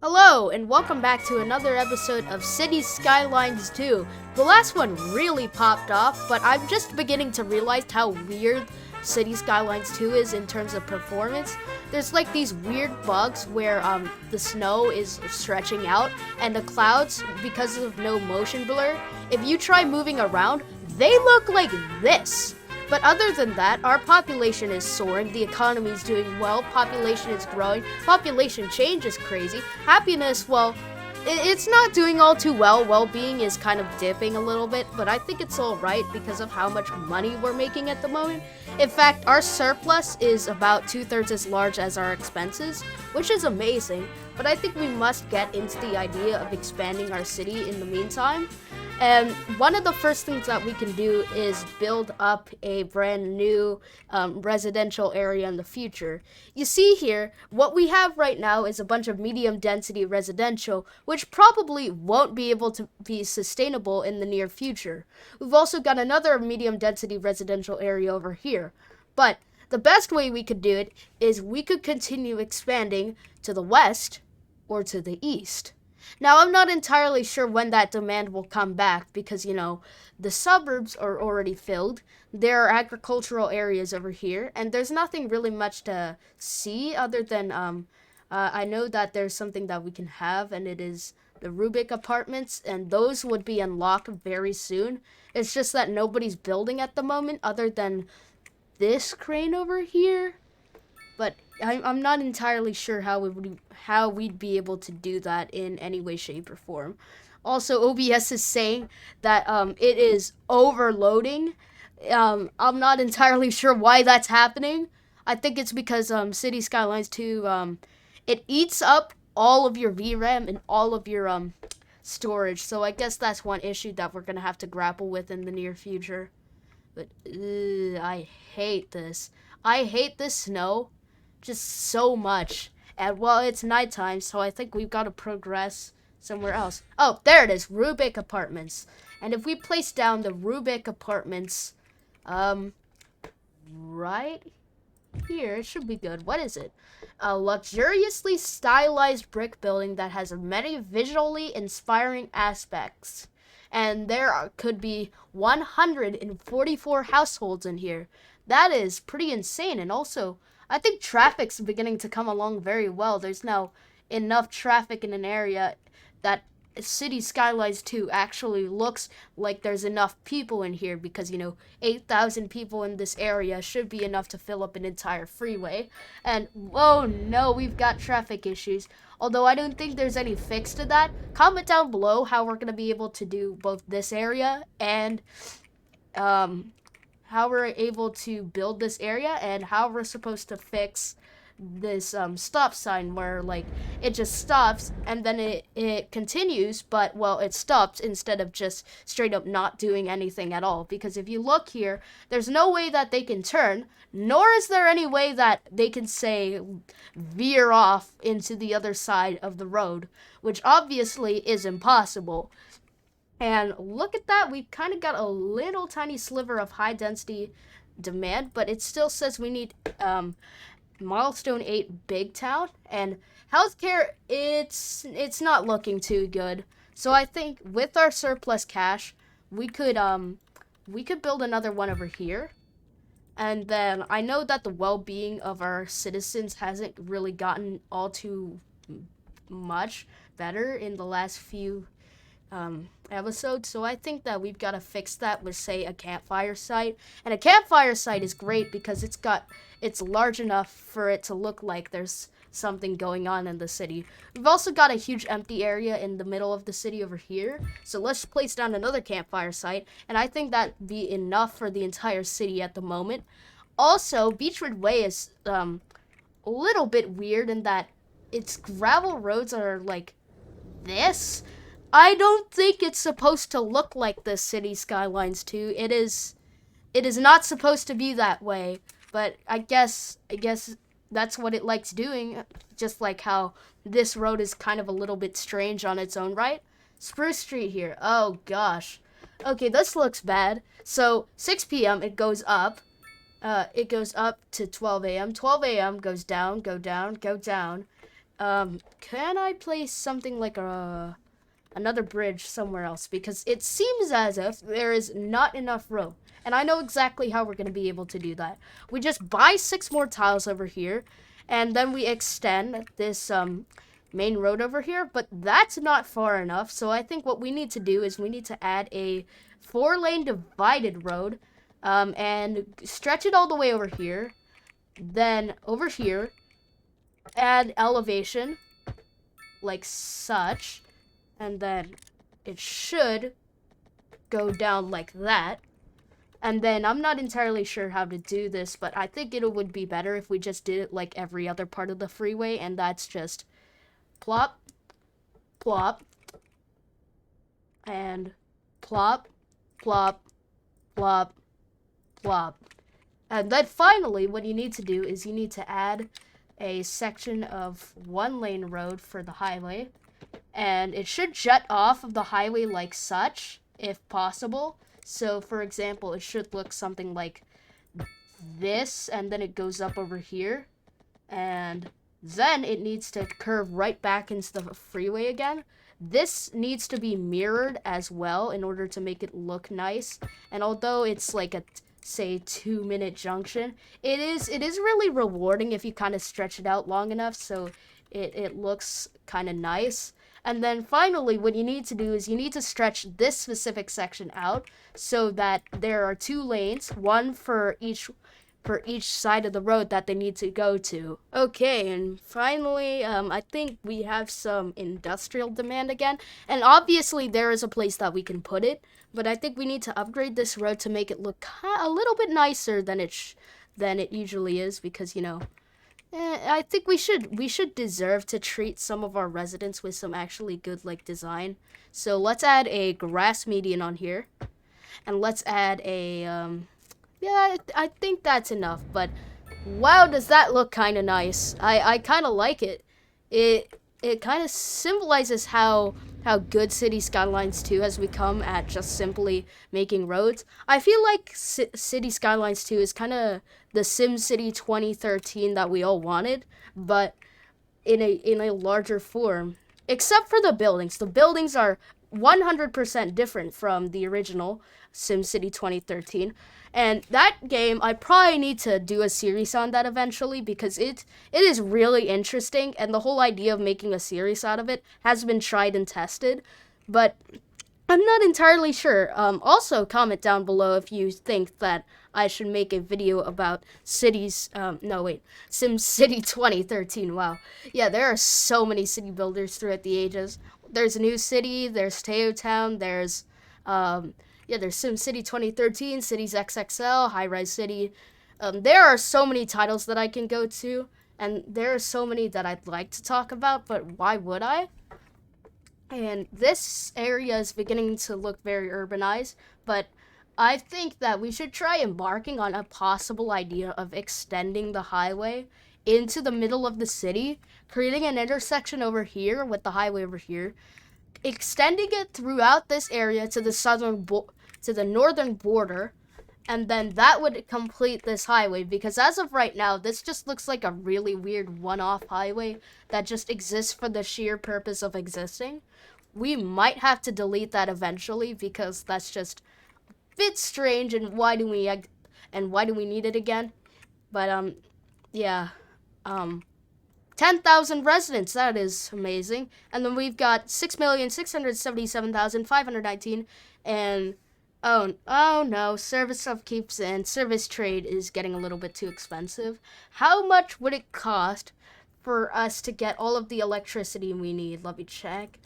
Hello, and welcome back to another episode of City Skylines 2. The last one really popped off, but I'm just beginning to realize how weird City Skylines 2 is in terms of performance. There's like these weird bugs where the snow is stretching out, and the clouds, because of no motion blur, if you try moving around, they look like this. But other than that, our population is soaring, the economy is doing well, population is growing, population change is crazy, happiness, well, it's not doing all too well. Well-being is kind of dipping a little bit, but I think it's all right because of how much money we're making at the moment. In fact, our surplus is about 2/3 as large as our expenses, which is amazing, but I think we must get into the idea of expanding our city in the meantime. And one of the first things that we can do is build up a brand new residential area in the future. You see here, what we have right now is a bunch of medium density residential, which probably won't be able to be sustainable in the near future. We've also got another medium density residential area over here. But the best way we could do it is we could continue expanding to the west or to the east. Now, I'm not entirely sure when that demand will come back because, the suburbs are already filled. There are agricultural areas over here, and there's nothing really much to see other than I know that there's something that we can have, and it is the Rubik apartments, and those would be unlocked very soon. It's just that nobody's building at the moment other than this crane over here. But I'm not entirely sure how we'd be able to do that in any way, shape, or form. Also, OBS is saying that it is overloading. I'm not entirely sure why that's happening. I think it's because City Skylines 2 it eats up all of your VRAM and all of your storage. So I guess that's one issue that we're gonna have to grapple with in the near future. But I hate this. I hate this snow just so much. And well, it's nighttime, so I think we've got to progress somewhere else. Oh, there it is, Rubik Apartments. And if we place down the Rubik Apartments, right here, it should be good. What is it? A luxuriously stylized brick building that has many visually inspiring aspects. And could be 144 households in here. That is pretty insane, and also I think traffic's beginning to come along very well. There's now enough traffic in an area that City Skylines 2 actually looks like there's enough people in here because, 8,000 people in this area should be enough to fill up an entire freeway. And, oh no, we've got traffic issues. Although I don't think there's any fix to that. Comment down below how we're going to be able to do both this area and, how we're able to build this area and how we're supposed to fix this stop sign where like it just stops and then it continues, but well, it stops instead of just straight up not doing anything at all. Because if you look here, there's no way that they can turn, nor is there any way that they can say veer off into the other side of the road, which obviously is impossible. And look at that, we've kind of got a little tiny sliver of high density demand, but it still says we need milestone 8 big town, and healthcare, it's not looking too good. So I think with our surplus cash, we could build another one over here. And then I know that the well-being of our citizens hasn't really gotten all too much better in the last few episode, so I think that we've got to fix that with, say, a campfire site. And a campfire site is great because it's large enough for it to look like there's something going on in the city. We've also got a huge empty area in the middle of the city over here, so let's place down another campfire site, and I think that'd be enough for the entire city at the moment. Also, Beechwood Way is a little bit weird in that its gravel roads are like this. I don't think it's supposed to look like this City Skylines 2. It is not supposed to be that way, but I guess that's what it likes doing, just like how this road is kind of a little bit strange on its own right. Spruce Street here. Oh gosh. Okay, this looks bad. So 6 p.m. it goes up. It goes up to 12 a.m. 12 a.m. goes down, go down, go down. Can I place something like another bridge somewhere else? Because it seems as if there is not enough room. And I know exactly how we're going to be able to do that. We just buy 6 more tiles over here, and then we extend this main road over here, but that's not far enough. So I think what we need to do is we need to add a 4-lane divided road, and stretch it all the way over here. Then over here, add elevation like such, and then it should go down like that. And then I'm not entirely sure how to do this, but I think it would be better if we just did it like every other part of the freeway, and that's just plop, plop, and plop, plop, plop, plop. And then finally, what you need to do is you need to add a section of 1-lane road for the highway, and it should jut off of the highway like such, if possible. So for example, it should look something like this, and then it goes up over here, and then it needs to curve right back into the freeway again. This needs to be mirrored as well in order to make it look nice. And although it's like a say 2-minute junction, it is really rewarding if you kind of stretch it out long enough so it looks kind of nice. And then finally, what you need to do is you need to stretch this specific section out so that there are 2 lanes, one for each side of the road that they need to go to. Okay, and finally, I think we have some industrial demand again. And obviously, there is a place that we can put it, but I think we need to upgrade this road to make it look a little bit nicer than it usually is, because, you know, I think we should deserve to treat some of our residents with some actually good like design. So let's add a grass median on here, and let's add a yeah, I think that's enough. But wow, does that look kind of nice? I kind of like it. It kind of symbolizes how good City Skylines 2 has become at just simply making roads. I feel like City Skylines 2 is kind of the SimCity 2013 that we all wanted, but in a larger form. Except for the buildings. The buildings are 100% different from the original SimCity 2013. And that game, I probably need to do a series on that eventually, because it is really interesting, and the whole idea of making a series out of it has been tried and tested, but I'm not entirely sure. Also, comment down below if you think that I should make a video about SimCity 2013. Wow. Yeah, there are so many city builders throughout the ages. There's New City, there's Town, there's there's SimCity 2013, Cities XXL, High Rise City. There are so many titles that I can go to, and there are so many that I'd like to talk about, but why would I? And this area is beginning to look very urbanized, but I think that we should try embarking on a possible idea of extending the highway into the middle of the city, creating an intersection over here with the highway over here, extending it throughout this area to the northern border, and then that would complete this highway, because as of right now, this just looks like a really weird one-off highway that just exists for the sheer purpose of existing. We might have to delete that eventually, because that's just a bit strange, and why do we need it again? But yeah, 10,000 residents, that is amazing. And then we've got 6,677,519, and oh no, service upkeeps and service trade is getting a little bit too expensive. How much would it cost for us to get all of the electricity we need? Let me check.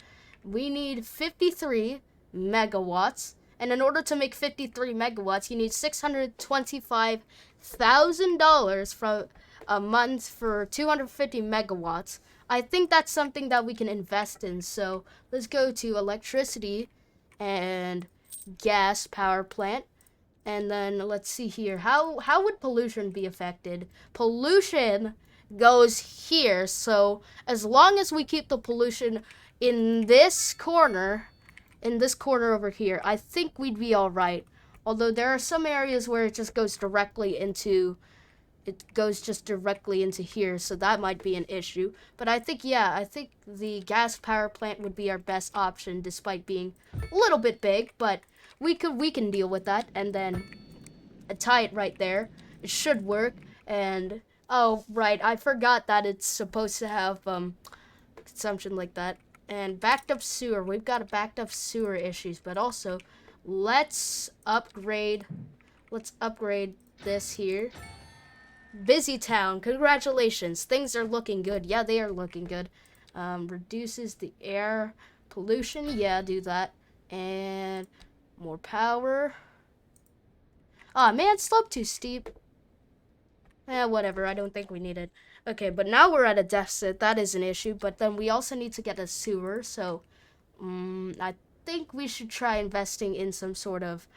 We need 53 megawatts, and in order to make 53 megawatts, you need $625,000 from a month for 250 megawatts. I think that's something that we can invest in. So let's go to electricity and gas power plant, and then let's see here. How would pollution be affected? Pollution goes here, so as long as we keep the pollution in this corner over here, I think we'd be all right. Although there are some areas where it just goes directly into it goes just directly into here, so that might be an issue. But I think, yeah, I think the gas power plant would be our best option, despite being a little bit big, but we can deal with that. And then tie it right there. It should work. And oh right, I forgot that it's supposed to have consumption like that. And backed up sewer. We've got a backed up sewer issues, but also let's upgrade this here. Busy town, congratulations. Things are looking good. Yeah, they are looking good. Reduces the air pollution. Yeah, do that. And more power. Aw, man, slope too steep. Whatever, I don't think we need it. Okay, but now we're at a deficit. That is an issue, but then we also need to get a sewer, so I think we should try investing in some sort of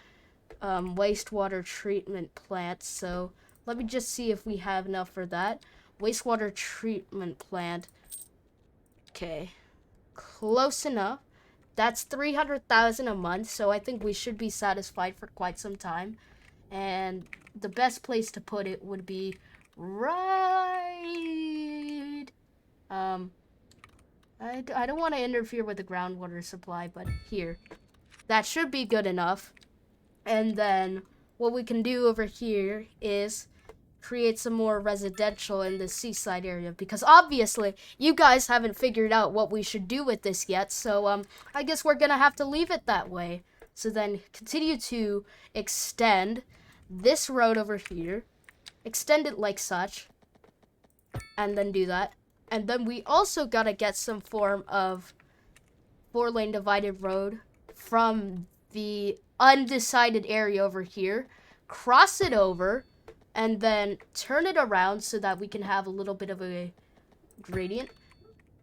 wastewater treatment plant. So let me just see if we have enough for that. Wastewater treatment plant. Okay, close enough. That's 300,000 a month, so I think we should be satisfied for quite some time. And the best place to put it would be right. I don't want to interfere with the groundwater supply, but here. That should be good enough. And then what we can do over here is create some more residential in the seaside area, because obviously you guys haven't figured out what we should do with this yet, so I guess we're gonna have to leave it that way. So then continue to extend this road over here, extend it like such, and then do that. And then we also gotta get some form of 4-lane divided road from the undecided area over here, cross it over, and then turn it around so that we can have a little bit of a gradient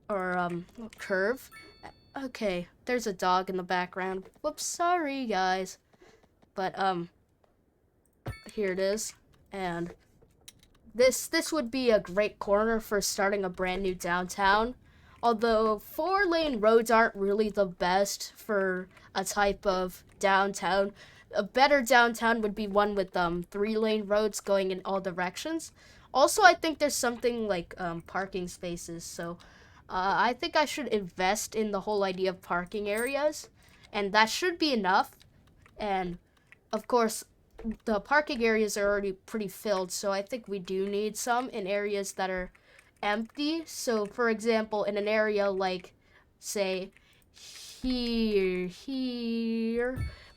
or curve. Okay, there's a dog in the background. Whoops, sorry guys. But here it is. And this would be a great corner for starting a brand new downtown. Although 4-lane roads aren't really the best for a type of downtown. A better downtown would be one with 3-lane roads going in all directions. Also, I think there's something like parking spaces. So I think I should invest in the whole idea of parking areas. And that should be enough. And of course, the parking areas are already pretty filled. So I think we do need some in areas that are empty. So for example, in an area like, say, here,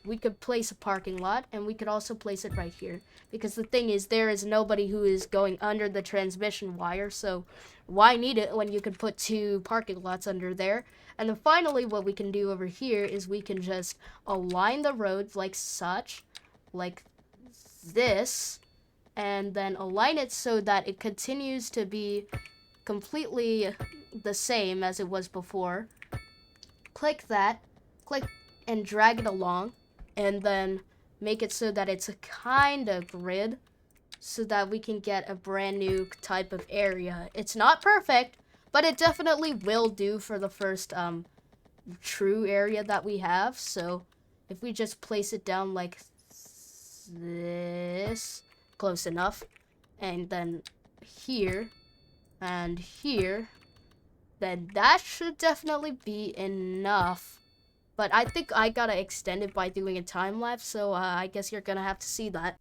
we could place a parking lot, and we could also place it right here. Because the thing is, there is nobody who is going under the transmission wire, so why need it when you could put 2 parking lots under there? And then finally, what we can do over here is we can just align the roads like such, like this, and then align it so that it continues to be completely the same as it was before. Click that, click and drag it along, and then make it so that it's a kind of grid so that we can get a brand new type of area. It's not perfect, but it definitely will do for the first true area that we have. So if we just place it down like this, close enough, and then here and here, then that should definitely be enough. But I think I gotta extend it by doing a time lapse, so I guess you're gonna have to see that.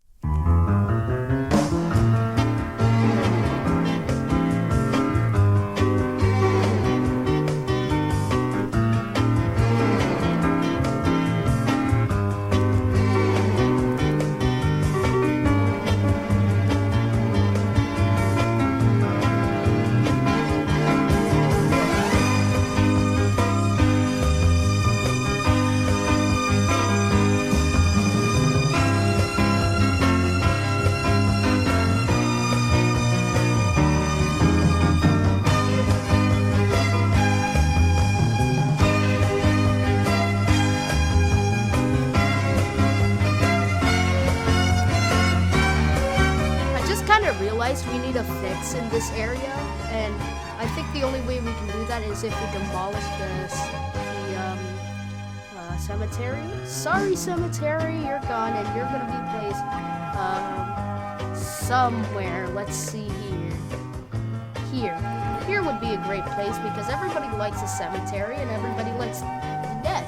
We need a fix in this area, and I think the only way we can do that is if we demolish the cemetery. Sorry, cemetery, you're gone, and you're gonna be placed somewhere. Let's see here. Here would be a great place because everybody likes a cemetery and everybody likes the dead.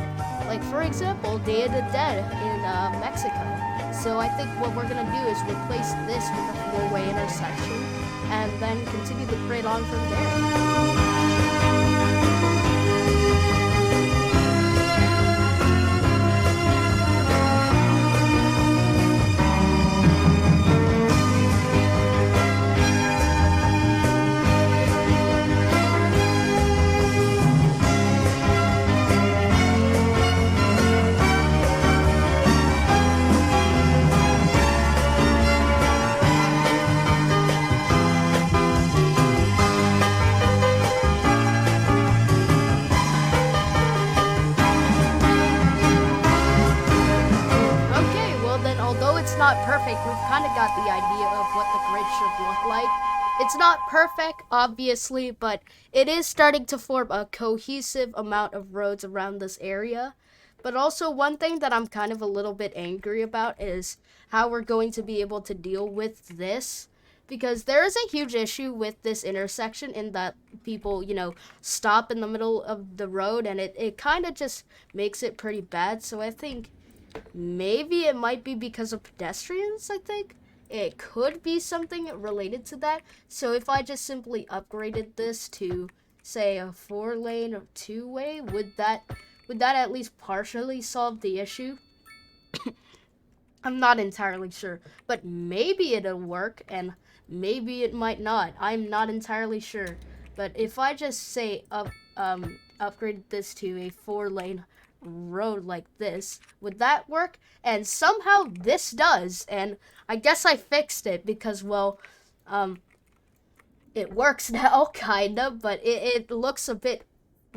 Like, for example, Day of the Dead in Mexico. So I think what we're gonna do is replace this with a four-way intersection and then continue the parade on from there. Not perfect, we've kind of got the idea of what the grid should look like. It's not perfect, obviously, but it is starting to form a cohesive amount of roads around this area. But also, one thing that I'm kind of a little bit angry about is how we're going to be able to deal with this. Because there is a huge issue with this intersection in that people, stop in the middle of the road, and it kind of just makes it pretty bad. So I think maybe it might be because of pedestrians, I think. It could be something related to that. So if I just simply upgraded this to, say, a 4-lane or 2-way, would that at least partially solve the issue? I'm not entirely sure. But maybe it'll work, and maybe it might not. I'm not entirely sure. But if I just, say, upgrade this to a 4-lane road like this, would that work? And somehow this does, and I guess I fixed it because, well, it works now, kinda, but it looks a bit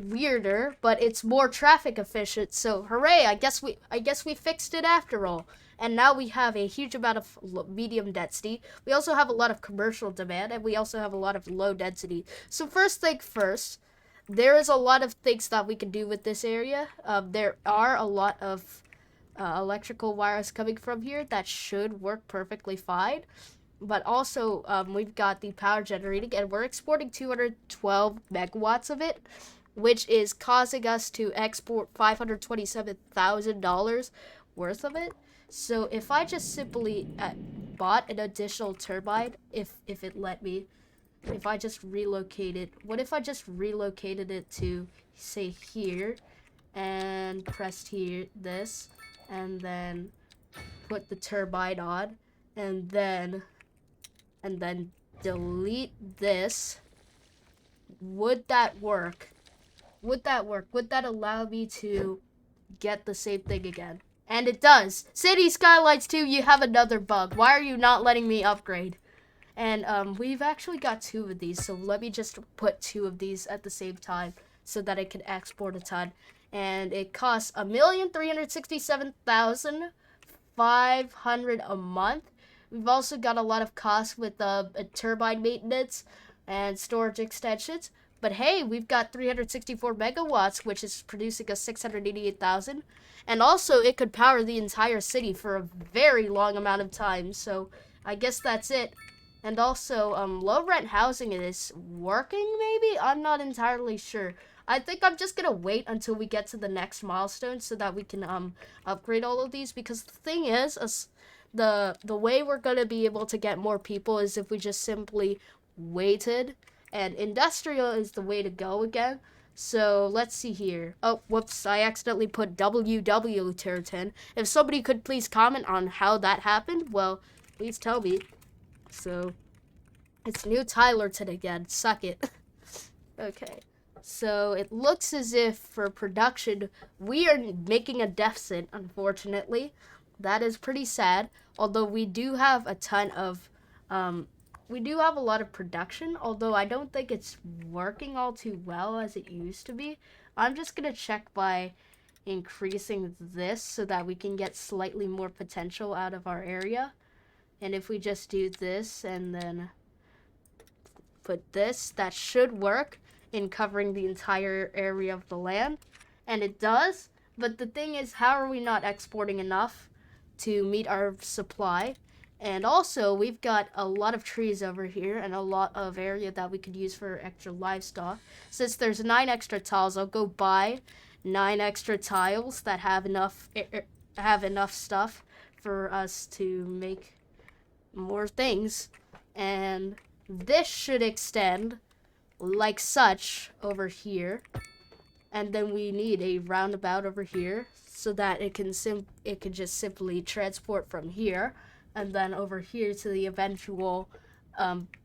weirder, but it's more traffic efficient, so hooray, I guess we fixed it after all. And now we have a huge amount of medium density. We also have a lot of commercial demand, and we also have a lot of low density. So first thing first, there is a lot of things that we can do with this area. There are a lot of electrical wires coming from here that should work perfectly fine. But also, we've got the power generating, and we're exporting 212 megawatts of it, which is causing us to export $527,000 worth of it. So if I just simply bought an additional turbine, if it let me, if I just relocated, what if I just relocated it to, say, here, and pressed here, this, and then put the turbine on, and then delete this? Would that work? Would that work? Would that allow me to get the same thing again? And it does. City Skylines 2, you have another bug. Why are you not letting me upgrade? And we've actually got 2 of these, so let me just put 2 of these at the same time so that I can export a ton. And it costs $1,367,500 a month. We've also got a lot of costs with turbine maintenance and storage extensions. But hey, we've got 364 megawatts, which is producing us 688,000. And also, it could power the entire city for a very long amount of time. So I guess that's it. And also, low rent housing is working, maybe? I'm not entirely sure. I think I'm just gonna wait until we get to the next milestone so that we can upgrade all of these. Because the thing is, the way we're gonna be able to get more people is if we just simply waited. And industrial is the way to go again. So let's see here. Oh, whoops, I accidentally put WW Turton. If somebody could please comment on how that happened, well, please tell me. So, it's new Tylerton again. Suck it. Okay. So, it looks as if for production, we are making a deficit, unfortunately. That is pretty sad. Although we do have a ton of, we do have a lot of production. Although I don't think it's working all too well as it used to be. I'm just going to check by increasing this so that we can get slightly more potential out of our area. And if we just do this and then put this, that should work in covering the entire area of the land. And it does, but the thing is, how are we not exporting enough to meet our supply? And also, we've got a lot of trees over here and a lot of area that we could use for extra livestock. Since there's 9 extra tiles, I'll go buy 9 extra tiles that have enough stuff for us to make more things. And this should extend like such over here. And then we need a roundabout over here so that it can just simply transport from here and then over here to the eventual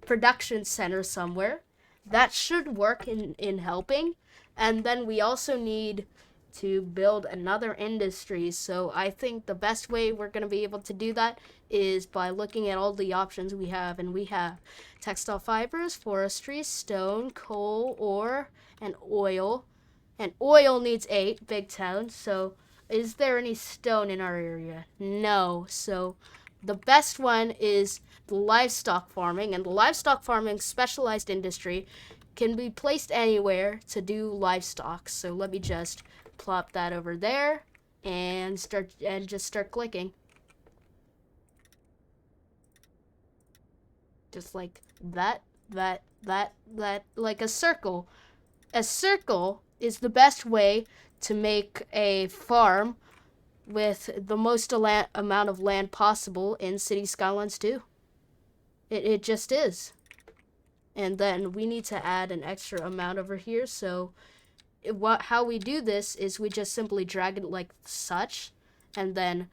production center somewhere. That should work in helping. And then we also need to build another industry. So I think the best way we're going to be able to do that is by looking at all the options we have. And we have textile fibers, forestry, stone, coal, ore, and oil. And oil needs 8, big town. So is there any stone in our area? No. So the best one is the livestock farming. And the livestock farming specialized industry can be placed anywhere to do livestock. So let me just plop that over there and just start clicking. Just like that, like a circle. A circle is the best way to make a farm with the most amount of land possible in City Skylines 2. It just is. And then we need to add an extra amount over here. So how we do this is we just simply drag it like such, and then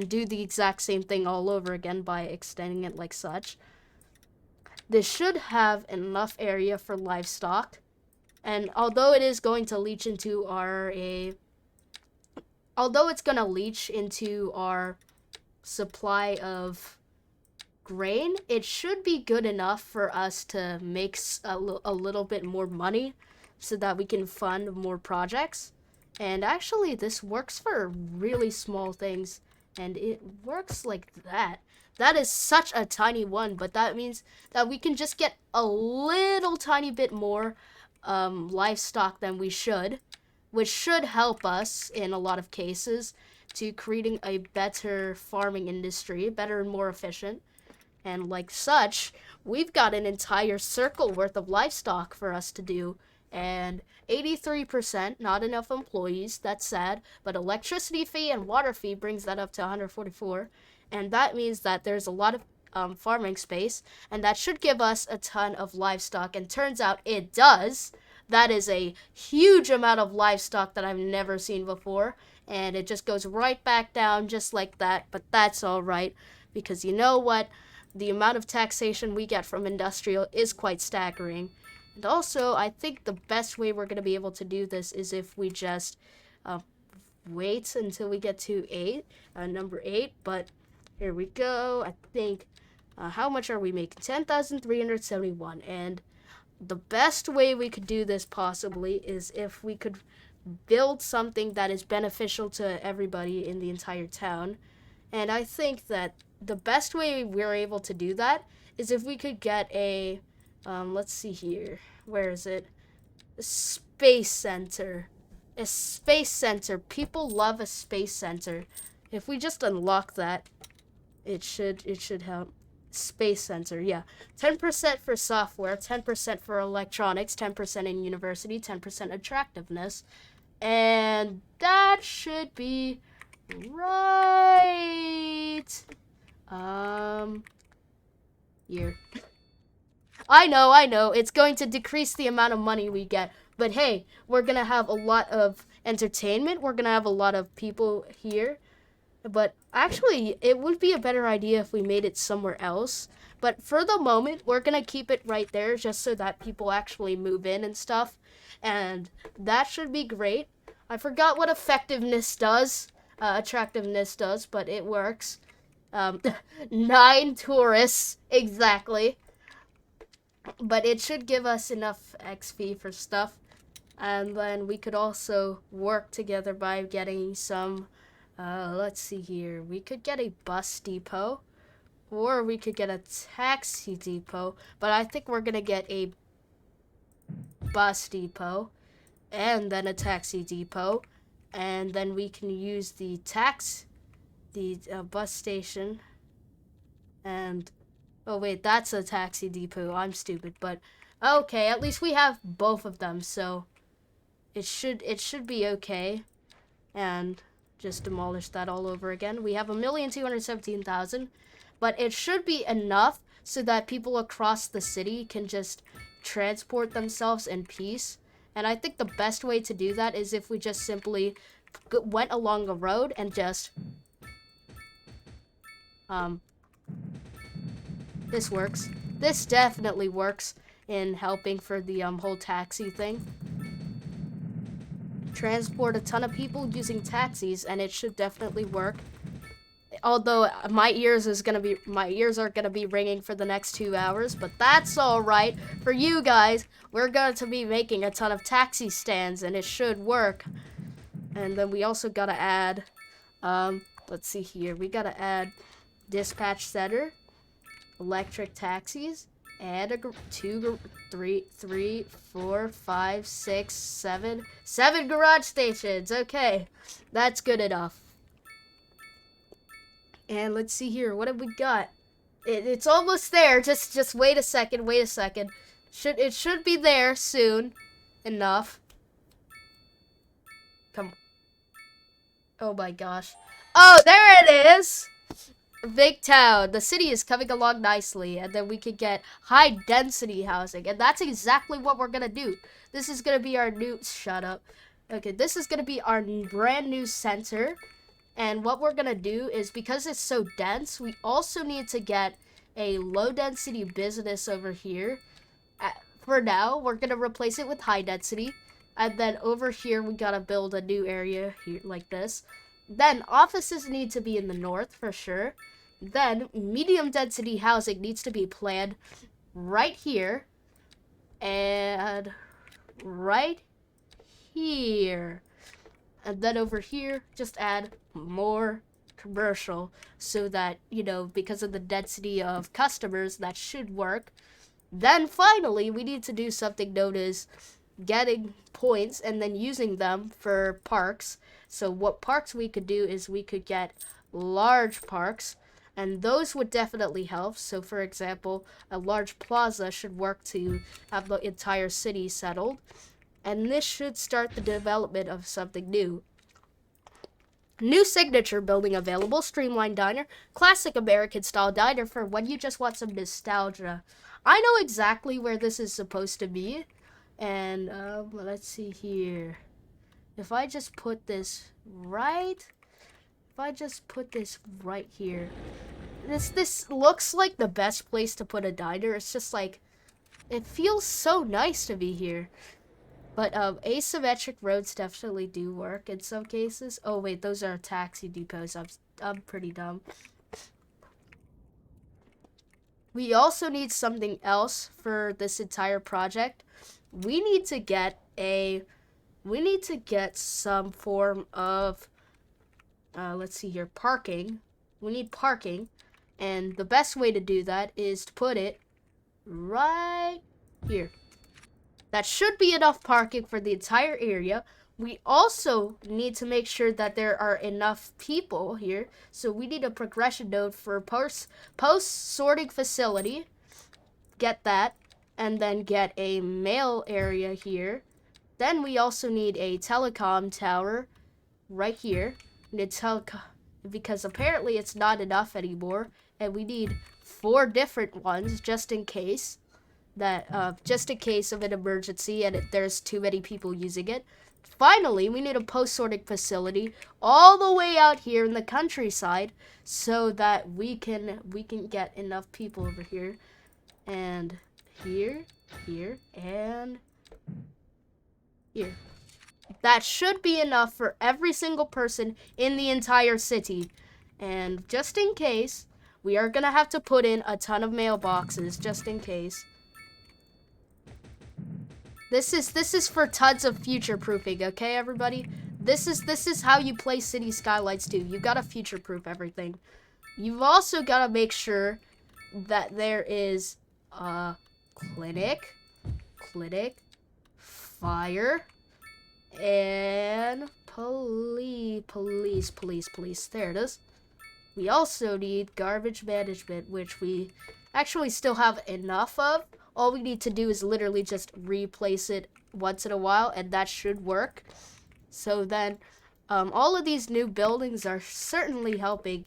do the exact same thing all over again by extending it like such. This should have enough area for livestock, and although it's going to leach into our supply of grain, it should be good enough for us to make a little bit more money so that we can fund more projects. And actually, this works for really small things, and it works like that. That is such a tiny one, but that means that we can just get a little tiny bit more livestock than we should, which should help us in a lot of cases to creating a better farming industry, better and more efficient. And like such, we've got an entire circle worth of livestock for us to do. And 83%, not enough employees, that's sad, but electricity fee and water fee brings that up to 144. And that means that there's a lot of farming space, and that should give us a ton of livestock. And turns out it does. That is a huge amount of livestock that I've never seen before. And it just goes right back down just like that. But that's all right, because you know what? The amount of taxation we get from industrial is quite staggering. And also, I think the best way we're going to be able to do this is if we just wait until we get to number 8. But here we go. I think, how much are we making? 10,371. And the best way we could do this possibly is if we could build something that is beneficial to everybody in the entire town. And I think that the best way we're able to do that is if we could get a, let's see here, where is it? A space center. A space center. People love a space center. If we just unlock that, it should help. Space center, yeah. 10% for software, 10% for electronics, 10% in university, 10% attractiveness. And that should be right. Here. I know, it's going to decrease the amount of money we get, but hey, we're gonna have a lot of entertainment, we're gonna have a lot of people here, but actually, it would be a better idea if we made it somewhere else, but for the moment, we're gonna keep it right there, just so that people actually move in and stuff, and that should be great. I forgot what attractiveness does, but it works. 9 tourists, exactly. But it should give us enough XP for stuff. And then we could also work together by getting some, let's see here. We could get a bus depot, or we could get a taxi depot. But I think we're going to get a bus depot, and then a taxi depot. And then we can use the the bus station. And oh wait, that's a taxi depot. I'm stupid, but okay, at least we have both of them, so it should be okay. And just demolish that all over again. We have 1,217,000, but it should be enough so that people across the city can just transport themselves in peace. And I think the best way to do that is if we just simply went along a road and just this works. This definitely works in helping for the whole taxi thing. Transport a ton of people using taxis, and it should definitely work. Although my ears are gonna be ringing for the next 2 hours, but that's all right for you guys. We're going to be making a ton of taxi stands, and it should work. And then we also gotta add, let's see here. We gotta add dispatch center, electric taxis, add a 2, 3, 4, 5, 6, 7 garage stations. Okay, that's good enough. And let's see here. What have we got? It's almost there. Just wait a second. Wait a second. It should be there soon enough. Come. Oh my gosh. Oh, there it is. Big town. The city is coming along nicely, and then we can get high density housing, and that's exactly what we're gonna do. This is gonna be our new shut up. Okay, this is gonna be our brand new center, and what we're gonna do is, because it's so dense, we also need to get a low density business over here. For now, we're gonna replace it with high density, and then over here we gotta build a new area here like this. Then offices need to be in the north for sure. Then medium density housing needs to be planned right here and right here. And then over here, just add more commercial so that, you know, because of the density of customers, that should work. Then finally, we need to do something known as getting points and then using them for parks. So what parks we could do is we could get large parks, and those would definitely help. So for example, a large plaza should work to have the entire city settled, and this should start the development of something new. New signature building available, streamlined diner, classic American style diner for when you just want some nostalgia. I know exactly where this is supposed to be, and let's see here. If I just put this right here, this looks like the best place to put a diner. It's just like, it feels so nice to be here. But asymmetric roads definitely do work in some cases. Oh wait, those are taxi depots. I'm pretty dumb. We also need something else for this entire project. We need to get some form of let's see here, parking. We need parking, and the best way to do that is to put it right here. That should be enough parking for the entire area. We also need to make sure that there are enough people here. So we need a progression node for post sorting facility. Get that. And then get a mail area here. Then we also need a telecom tower right here. Because apparently it's not enough anymore. And we need 4 different ones just in case. Just in case of an emergency and there's too many people using it. Finally, we need a post-sorting facility all the way out here in the countryside so that we can get enough people over here and here, and here. That should be enough for every single person in the entire city. And just in case, we are gonna have to put in a ton of mailboxes just in case. This is for tons of future-proofing, okay, everybody? This is how you play City Skylines 2. You gotta future-proof everything. You've also gotta make sure that there is a clinic, fire, and police. There it is. We also need garbage management, which we actually still have enough of. All we need to do is literally just replace it once in a while, and that should work. So then, all of these new buildings are certainly helping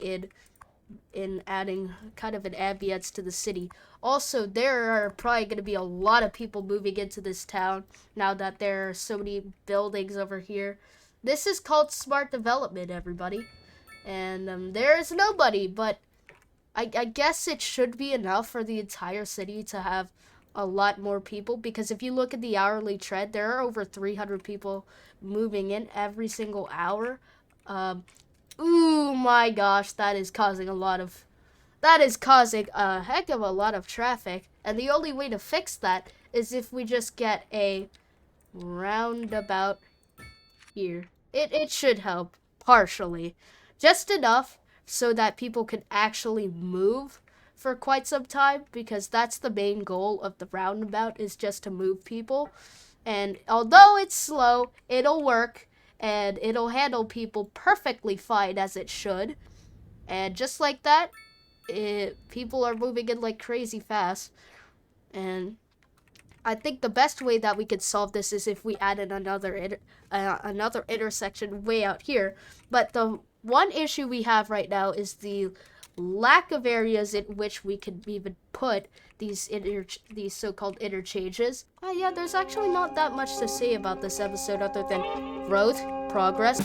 in adding kind of an ambience to the city. Also, there are probably going to be a lot of people moving into this town now that there are so many buildings over here. This is called smart development, everybody. And there is nobody, but I guess it should be enough for the entire city to have a lot more people, because if you look at the hourly trend, there are over 300 people moving in every single hour. Ooh my gosh, that is causing a heck of a lot of traffic, and the only way to fix that is if we just get a roundabout here. It should help partially, just enough so that people can actually move for quite some time, because that's the main goal of the roundabout, is just to move people. And although it's slow, it'll work, and it'll handle people perfectly fine, as it should. And just like that, people are moving in like crazy fast. And I think the best way that we could solve this is if we added another intersection way out here. But the one issue we have right now is the lack of areas in which we could even put these so-called interchanges. Yeah, there's actually not that much to say about this episode other than growth, progress.